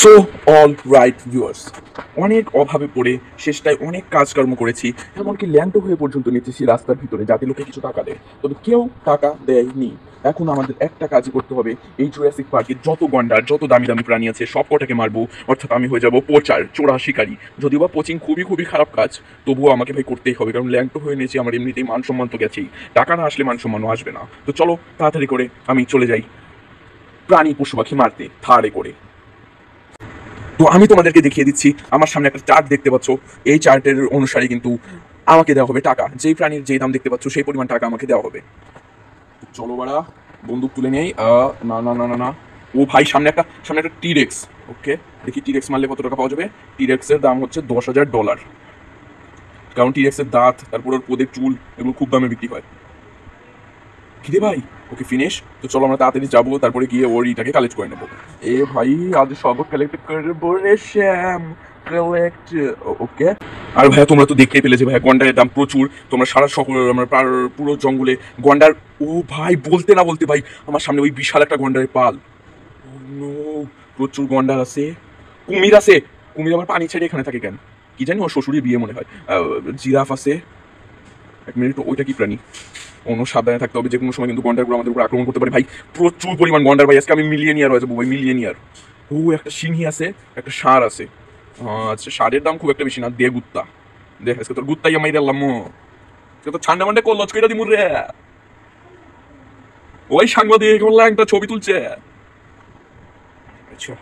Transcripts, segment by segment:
So all right viewers, অনেক অভাবে পড়ে শেষটায় অনেক কাজকর্ম করেছি, এমনকি ল্যান্ডও হয়ে পর্যন্ত নিতেছি রাস্তার ভিতরে যাতে লোকে কিছু টাকা দেয়, তবে কেউ টাকা দেয়নি। এখন আমাদের একটা কাজই করতে হবে, এই জুরাসিক পার্কে যত গন্ডার যত দামি দামি প্রাণী আছে সব কটাকে মারবো, অর্থাৎ আমি হয়ে যাব পোচার, চোরা শিকারী। যদিও বা পোচিং খুবই খুবই খারাপ কাজ, তবুও আমাকে ভাই করতেই হবে, কারণ ল্যান্ডও হয়ে নিয়েছি, আমার এমনিতেই মান সম্মান তো গেছেই, টাকা না আসলে মান সম্মানও আসবে না। তো চলো তাড়াতাড়ি করে আমি চলে যাই প্রাণী পশু পাখি মারতে থার্ডে করে। তো আমি তোমাদেরকে দেখিয়ে দিচ্ছি, আমার সামনে একটা চার্ট দেখতে পাচ্ছ, এই চার্টের অনুসারে কিন্তু আমাকে দেওয়া হবে টাকা, যেই প্রাণীর যেই দাম দেখতে পাচ্ছ সেই পরিমাণ টাকা আমাকে দেওয়া হবে। চলো বাড়া, বন্দুক তুলে নেই। না না না না না, ও ভাই সামনে একটা টিরেক্স। ওকে, দেখি টিরেক্স মারলে কত টাকা পাওয়া যাবে। টিরেক্সের দাম হচ্ছে $10,000, কারণ টিরেক্সের দাঁত, তারপর ওর পোদের চুল, এগুলো খুব দামে বিক্রি হয়। কিরে ভাই, ওকে ফিনিশ। তো চলো আমরা তাড়াতাড়ি যাবো, তারপরে গিয়ে ওর ইটাকে কালেক্ট করে নেবো। এ ভাই, আজ সব কালেক্ট করবো রে শ্যাম, কালেক্ট। ওকে। আর ভাইয়া তোমরা তো দেখতেই পেলে যে ভাইয়া গন্ডারের দাম প্রচুর, তোমরা সারা শহর আমরা পুরো জঙ্গলে গন্ডার। ও ভাই, বলতে না বলতে ভাই আমার সামনে ওই বিশাল একটা গন্ডারের পাল। ও নো, প্রচুর গন্ডার আছে, কুমির আছে। কুমির আবার পানি ছেড়ে এখানে থাকে কেন কি জানি, ওর শ্বশুরের বিয়ে মনে হয়। জিরাফ আছে। এক মিনিট, ওইটা কি প্রাণী? কোনো সাবধানে থাকতে হবে, যে কোনো সময় কিন্তু গন্ডারগুলো আমাদের উপর আক্রমণ করতে পারে ভাই। প্রচুর পরিমাণ গন্ডার ভাই, আজকে আমি মিলিয়নিয়ার হয়ে যাবো ভাই, মিলিয়নিয়ার। ও, একটা সিংহী আছে, একটা ষাঁড় আছে। আচ্ছা, ষাঁড়ের দাম খুব একটা বেশি না, দে গুত্তা, দেখ আজকে তোর গুত্তাই আমি দিলাম। আজকে তো ঠান্ডা মান্ডা করল, কইরা দিমুর রে। ওই সাংবাদিক একটা ছবি তুলছে। আচ্ছা,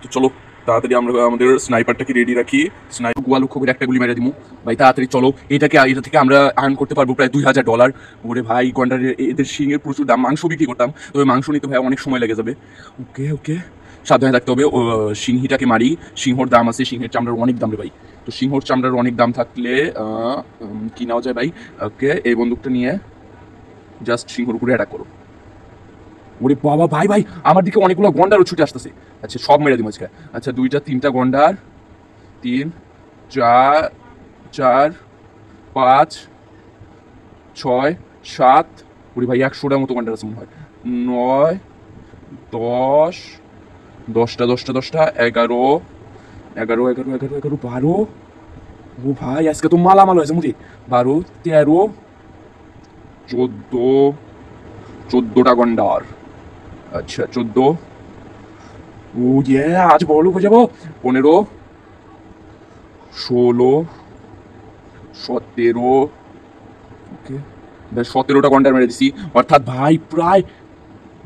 তো চলো তাড়াতাড়ি আমরা আমাদের স্নাইপারটাকে রেডি রাখি, স্নাইপার গোয়া লক্ষ্য করে একটা গুলি মেরে দিমু। ভাই তাড়াতাড়ি চলো, এটা থেকে আমরা আর্ন করতে পারবো প্রায় $2,000। ওরে ভাই, গন্ডারের এদের শিঙের প্রচুর দাম, মাংস বিক্রি করতাম, তবে মাংস নিতে ভাই অনেক সময় লেগে যাবে। ওকে ওকে, সাবধানে থাকতে হবে। ও সিংহীটাকে মারি, সিংহর দাম আছে, সিংহের চামড়ার অনেক দাম রে ভাই। তো সিংহর চামড়ার অনেক দাম থাকলে কি নেওয়া যায় ভাই? ওকে, এই বন্দুকটা নিয়ে জাস্ট সিংহর উপরে অ্যাটাক করো। ওরে বাবা ভাই ভাই, আমার দিকে অনেকগুলো গন্ডারও ছুটে আসতেছে। আচ্ছা, সব মেরে দিই আজকে। আচ্ছা, 2-3টা গন্ডার, 3, 4, 4, 5, 6, 7। ওরে ভাই, 100টার মতো গন্ডার আছে মনে হয়। 9, 10, 10টা, 11, 11, 11, 11, 11, 12। ও ভাই, আজকে তো মালামাল হয়েছে মুদি। 12, 13, 14টা গন্ডার। আচ্ছা, 14। ও ইয়ে, আজ বড় লোক হয়ে যাবো। 15, 16, 17। ওকে, 17টা গন্ডার মেরে দিছি, অর্থাৎ ভাই প্রায়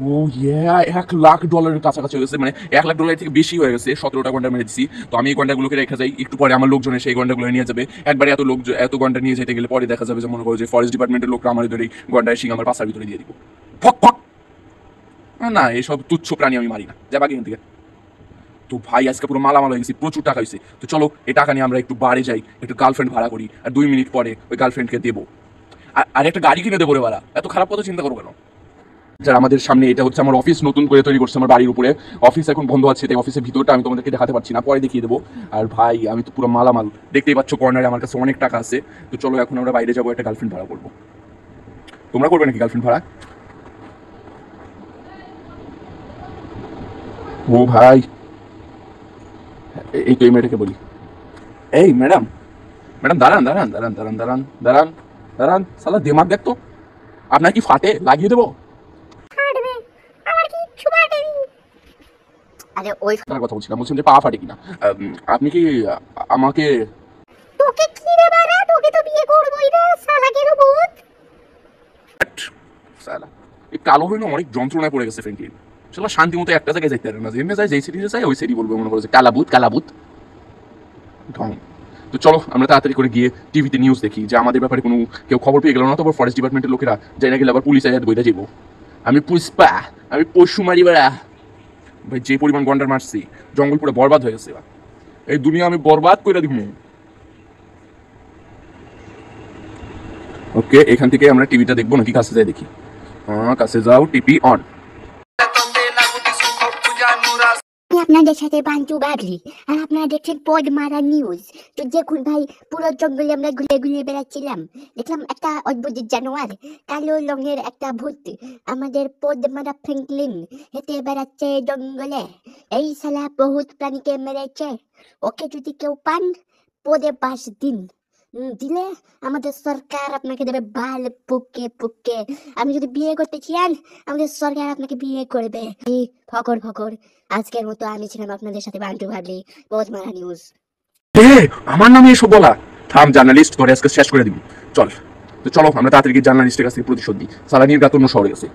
ও ইয়ে $1,00,000 কাছাকাছি হয়ে গেছে, মানে $1,00,000 থেকে বেশি হয়ে গেছে। 17টা গন্ডার মেরে দিছি। তো আমি এই গন্ডারগুলোকে রেখে যাই, একটু পরে আমার লোকজন এসে এই গন্ডারগুলো নিয়ে যাবে। একবারে এত গন্ডার নিয়ে যেতে গেলে পরে দেখা যাবে যে মনে করো যে ফরেস্ট ডিপার্টমেন্টের লোকরা আমার ধরে গন্ডার সিং আমার পাশার ভিতরে দিয়ে দিব। ফক ফক। না, এইসব তুচ্ছ প্রাণী আমি মারি না, যাবা এখান থেকে। তো ভাই, আজকে পুরো মালামাল হয়ে গেছি, প্রচুর টাকা হয়েছে। তো চলো এই টাকা নিয়ে আমরা একটু বারে যাই, একটু গার্লফ্রেন্ড ভাড়া করি, আর 2 মিনিট পরে ওই গার্লফ্রেন্ডকে দেবো। আর একটা গাড়ি কিনে দেবো রে ভাড়া, এত খারাপ কথা চিন্তা করবো কেন? যারা আমাদের সামনে, এটা হচ্ছে আমার অফিস, নতুন করে তৈরি করছে আমার বাড়ির উপরে। অফিস এখন বন্ধ আছে, তাই অফিসের ভিতরটা আমি তোমাদেরকে দেখাতে পারছি না, পরে দেখিয়ে দেবো। আর ভাই, আমি তো পুরো মালামাল, দেখতেই পাচ্ছ কর্নারে আমার কাছে অনেক টাকা আছে। তো চলো এখন আমরা বাইরে যাবো, একটা গার্লফ্রেন্ড ভাড়া করবো। তোমরা করবে নাকি গার্লফ্রেন্ড ভাড়া? ও ভাই, এই তো এই মেয়েটাকে বলি, এই ম্যাডাম, ম্যাডাম দাঁড়ান দাঁড়ান দাঁড়ান দাঁড়ান দাঁড়ান দাঁড়ান দাঁড়ান, সালা দেমাগ দেখতো, আপনার কি ফাটে? লাগিয়ে দেবো। আরে ওই কথা বলছিলাম, বলছিলাম যে পা ফাটে কিনা। আপনি কি আমাকে তোকে কি রে বাড়া, তোকে তো বিয়ে করবই না শালা কে রোবট। সালা, এই কালো হইলো অনেক যন্ত্রণায় পড়ে গেছে ফ্রেন্ডলি। শালা শান্তি মতো একটা জায়গায় যাইতে পারে না, যেমনি যায় যেই সিটিতে যায় ওই সিটি বলবে, মনে করো যে কালাবুত কালাবুত ঢং। তো চলো আমরা তাড়াতাড়ি করে গিয়ে টিভিতে নিউজ দেখি যে আমাদের ব্যাপারে কোনো কেউ খবর পেয়ে গেল না তো, ফরেস্ট ডিপার্টমেন্টের লোকেরা যাই না গেলে আবার পুলিশ আয়াত বইটা যাবো। আমি পুষ্পা, আমি পশু মারি বেড়া। ভাই, যে পরিমাণ গন্ডার মারছি, জঙ্গল পুরো বরবাদ হয়ে গেছে, এই দুনিয়া আমি বরবাদ করে দিব। ওকে, এখান থেকে আমরা টিভিটা দেখবো নাকি কাছে যাই দেখি? কাছে যাও, টিভি অন। আপনাদের সাথে বাঞ্চু বাগলি, আর আপনারা দেখছেন পদমারা নিউজ। তো দেখুন ভাই, পুরো জঙ্গলে আমরা ঘুরে ঘুরে বেড়াচ্ছিলাম, দেখলাম একটা অদ্ভুত জানোয়ার, কালো রঙের একটা ভূত, আমাদের পদমারা ফ্র্যাঙ্কলিন হেঁটে বেড়াচ্ছে জঙ্গলে। এই শালা বহুত প্রাণীকে মেরেছে। ওকে যদি কেউ পান, পদে 5 দিন দিলে আমাদের সরকার আপনাকে দেবে বাল পুকে পুকে। আপনি যদি বিয়ে করতে চান, আমাদের সরকার আপনাকে বিয়ে করবে। ফকর ফকর, আজকের মতো আমি ছিলাম আপনাদের সাথে বান্টু ভাবলি, পদমারা নিউজ। আমার নামে এসব বলা? থাম, জার্নালিস্ট করে আজকে শেষ করে দিবি। চল, তো চলো আমরা তাড়াতাড়ি জার্নালিস্টের কাছ থেকে প্রতিশোধ দিই। সালানির গাত অন্য শহরে গেছে।